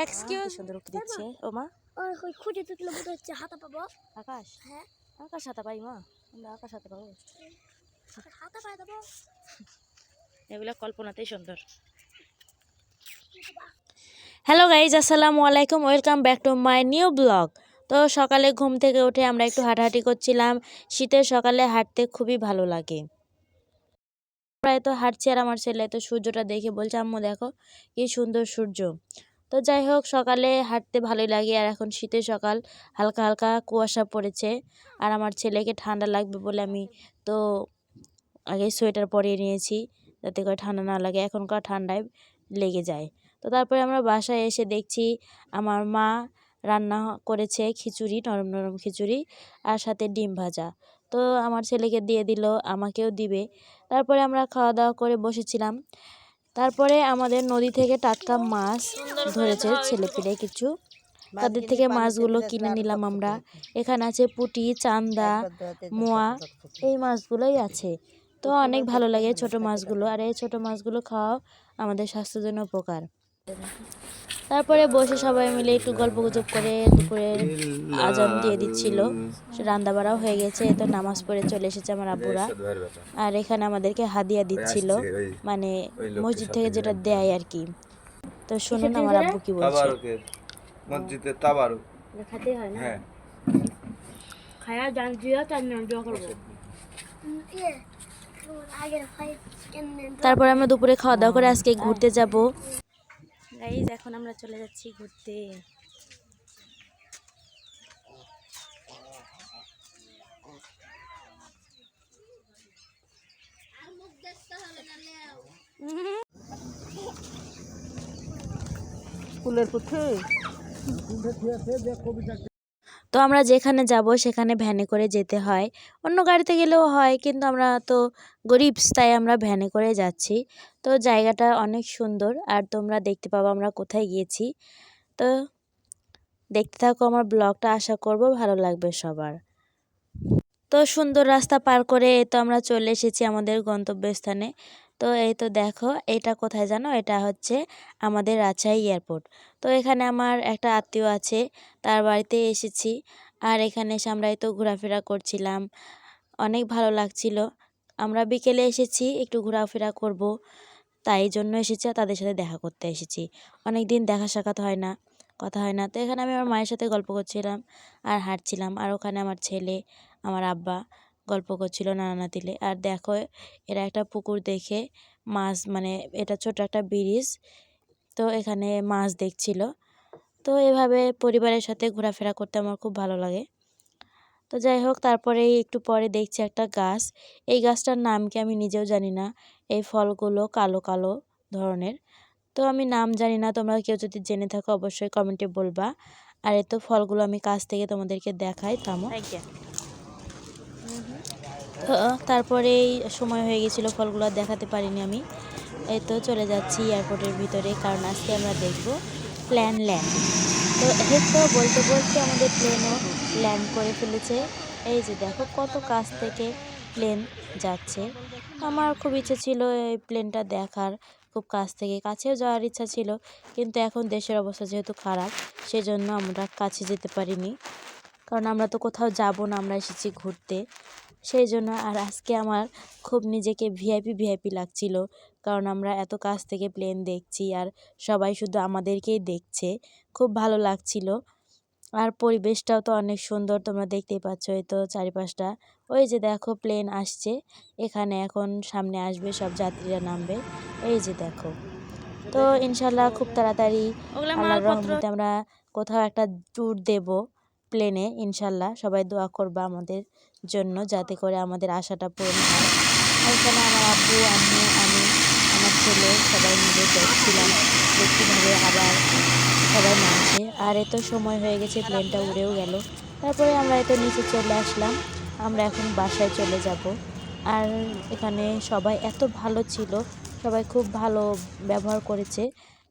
Excuse সুন্দর দিচ্ছে ও মা ওই খুঁজে তুললে বোধ হচ্ছে হাতা পাবো। আকাশ? হ্যাঁ আকাশ হাতা পাই মা, আমরা আকাশ হাতা পাবো? হাতা পাই দেবো। এগুলো কল্পনাতেই সুন্দর। হ্যালো গাইজ, আসসালামু আলাইকুম, welcome back to my new blog. তো সকালে ঘুম থেকে উঠে আমরা একটু হাঁটাহাঁটি করছিলাম। শীতের সকালে হাঁটতে খুবই ভালো লাগে। প্রায় তো হাঁটছি আর আমার ছেলে তো সূর্যটা দেখে বলছে আম্মু দেখো কি সুন্দর সূর্য। তো যাই হোক, সকালে হাঁটতে ভালোই লাগে। আর এখন শীতের সকাল, হালকা হালকা কুয়াশা পড়েছে। আর আমার ছেলেকে ঠান্ডা লাগবে বলে আমি তো আগে সোয়েটার পরিয়ে নিয়েছি যাতে করে ঠান্ডা না লাগে, এখনকার ঠান্ডায় লেগে যায়। তো তারপরে আমরা বাসায় এসে দেখছি আমার মা রান্না করেছে খিচুড়ি, নরম নরম খিচুড়ি আর সাথে ডিম ভাজা। তো আমার ছেলেকে দিয়ে দিল, আমাকেও দিবে। তারপরে আমরা খাওয়া দাওয়া করে বসেছিলাম। তারপরে আমাদের নদী থেকে টাটকা মাছ ধরেছে ছেলেপিলে কিছু, তাদের থেকে মাছগুলো কিনে নিলাম আমরা। এখানে আছে পুঁটি, চান্দা, মোয়া, এই মাছগুলোই আছে। তো অনেক ভালো লাগে ছোট মাছগুলো, আর এই ছোট মাছগুলো খাওয়া আমাদের স্বাস্থ্যের জন্য উপকার। তারপরে বসে সবাই মিলে একটু গল্পগুজব করে দুপুরের আজান দিয়ে দিচ্ছিল, রান্না বাড়াও হয়ে গেছে। তো নামাজ পড়ে চলে এসেছে আমার আব্বুরা। আর এখানে আমাদেরকে হাদিয়া দিচ্ছিল, মানে মসজিদ থেকে যেটা দেয় আর কি। তো শুনুন আমার আব্বু কি বলছে। মসজিদে তাবারুক খাতে হয় না? হ্যাঁ, খায়া জান দিয়া তার নাম দোয়া করব। তারপরে আমরা দুপুরে খাওয়া দাওয়া করে আজকে ঘুরতে যাব। গাইস, এখন আমরা চলে যাচ্ছি ঘুরতে। তো আমরা যেখানে যাব সেখানে ভ্যানে করে যেতে হয়, অন্য গাড়িতে গেলেও হয়, কিন্তু আমরা তো গরিব, তাই আমরা ভ্যানে করে যাচ্ছি। তো জায়গাটা অনেক সুন্দর, আর তোমরা দেখতে পাবো আমরা কোথায় গিয়েছি। তো দেখতে থাকো আমার ব্লগটা, আশা করব ভালো লাগবে সবার। তো সুন্দর রাস্তা পার করে তো আমরা চলে এসেছি আমাদের গন্তব্যস্থানে। তো এই তো দেখো, এটা কোথায় জানো, এটা হচ্ছে আমাদের রাজশাহী এয়ারপোর্ট। তো এখানে আমার একটা আত্মীয় আছে, তার বাড়িতে এসেছি। আর এখানে এসে আমরা এই তো ঘোরাফেরা করছিলাম, অনেক ভালো লাগছিল। আমরা বিকেলে এসেছি, একটু ঘোরাফেরা করব, তাই জন্য এসেছি, আর তাদের সাথে দেখা করতে এসেছি। অনেক দিন দেখা সাক্ষাৎ হয় না, কথা হয় না। তো এখানে আমি আমার মায়ের সাথে গল্প করছিলাম আর হাঁটছিলাম, আর ওখানে আমার ছেলে, আমার আব্বা গল্প করছিল নানা নাতিলে। আর দেখো, এরা একটা পুকুর দেখে মাছ, মানে এটা ছোট একটা ব্রিজ, তো এখানে মাছ দেখছিল। তো এভাবে পরিবারের সাথে ঘোরাফেরা করতে আমার খুব ভালো লাগে। তো যাই হোক, তারপরে একটু পরে দেখছি একটা গাছ, এই গাছটার নাম কি আমি নিজেও জানি না। এই ফলগুলো কালো কালো ধরনের, তো আমি নাম জানি না, তোমরা কেউ যদি জেনে থাকো অবশ্যই কমেন্টে বলবা। আর এই তো ফলগুলো আমি কাছ থেকে তোমাদেরকে দেখাই, থামো। তো তারপরেই সময় হয়ে গেছিলো, ফলগুলো দেখাতে পারিনি আমি। এই তো চলে যাচ্ছি এয়ারপোর্টের ভিতরে, কারণ আজকে আমরা দেখব প্লেন ল্যান্ড। তো এই তো বলতে বলতে আমাদের প্লেনও ল্যান্ড করে ফেলেছে। এই যে দেখো কত কাছ থেকে প্লেন যাচ্ছে। আমার খুব ইচ্ছে ছিল এই প্লেনটা দেখার, খুব কাছ থেকে, কাছেও যাওয়ার ইচ্ছা ছিল, কিন্তু এখন দেশের অবস্থা যেহেতু খারাপ, সেজন্য আমরা কাছে যেতে পারিনি। কারণ আমরা তো কোথাও যাব না, আমরা এসেছি ঘুরতে, সেই জন্য। আর আজকে আমার খুব নিজেকে ভিআইপি ভিআইপি লাগছিল, কারণ আমরা এত কাছ থেকে প্লেন দেখছি আর সবাই শুধু আমাদেরকেই দেখছে, খুব ভালো লাগছিল। আর পরিবেশটাও তো অনেক সুন্দর, তোমরা দেখতেই পাচ্ছ, এই তো চারিপাশটা। ওই যে দেখো প্লেন আসছে, এখানে এখন সামনে আসবে, সব যাত্রীরা নামবে, এই যে দেখো। তো ইনশাল্লাহ খুব তাড়াতাড়ি আল্লাহর রহমতে আমরা কোথাও একটা ট্যুর দেব প্লেনে, ইনশাল্লাহ। সবাই দোয়া করবা আমাদের জন্য, যাতে করে আমাদের আশাটা পূরণ হয়। আর এখানে আমার আব্বু, আম্মু, আমি, আমার ছেলে সবাই মিলে দেখছিলাম যে কীভাবে আবার সবাই নামছে। আর এত সময় হয়ে গেছে, প্লেনটা উড়েও গেল। তারপরে আমরা এত নিচে চলে আসলাম, আমরা এখন বাসায় চলে যাব। আর এখানে সবাই এত ভালো ছিল, সবাই খুব ভালো ব্যবহার করেছে,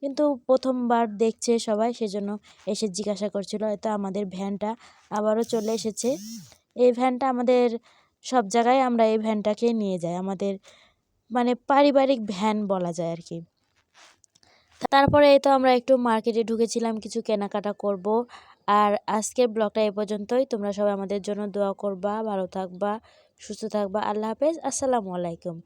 কিন্তু প্রথমবার দেখছে সবাই, সেজন্য এসে জিজ্ঞাসা করছিল। হয়তো আমাদের ভ্যানটা আবারও চলে এসেছে। এই ভ্যানটা আমাদের সব জায়গায় আমরা এই ভ্যানটাকে নিয়ে যাই, আমাদের মানে পারিবারিক ভ্যান বলা যায় আর কি। তারপরে এই তো আমরা একটু মার্কেটে ঢুকেছিলাম, কিছু কেনাকাটা করব। আর আজকের ব্লগটা এই পর্যন্তই। তোমরা সবাই আমাদের জন্য দোয়া করবা, ভালো থাকবা, সুস্থ থাকবা। আল্লাহ হাফেজ, আসসালামু আলাইকুম।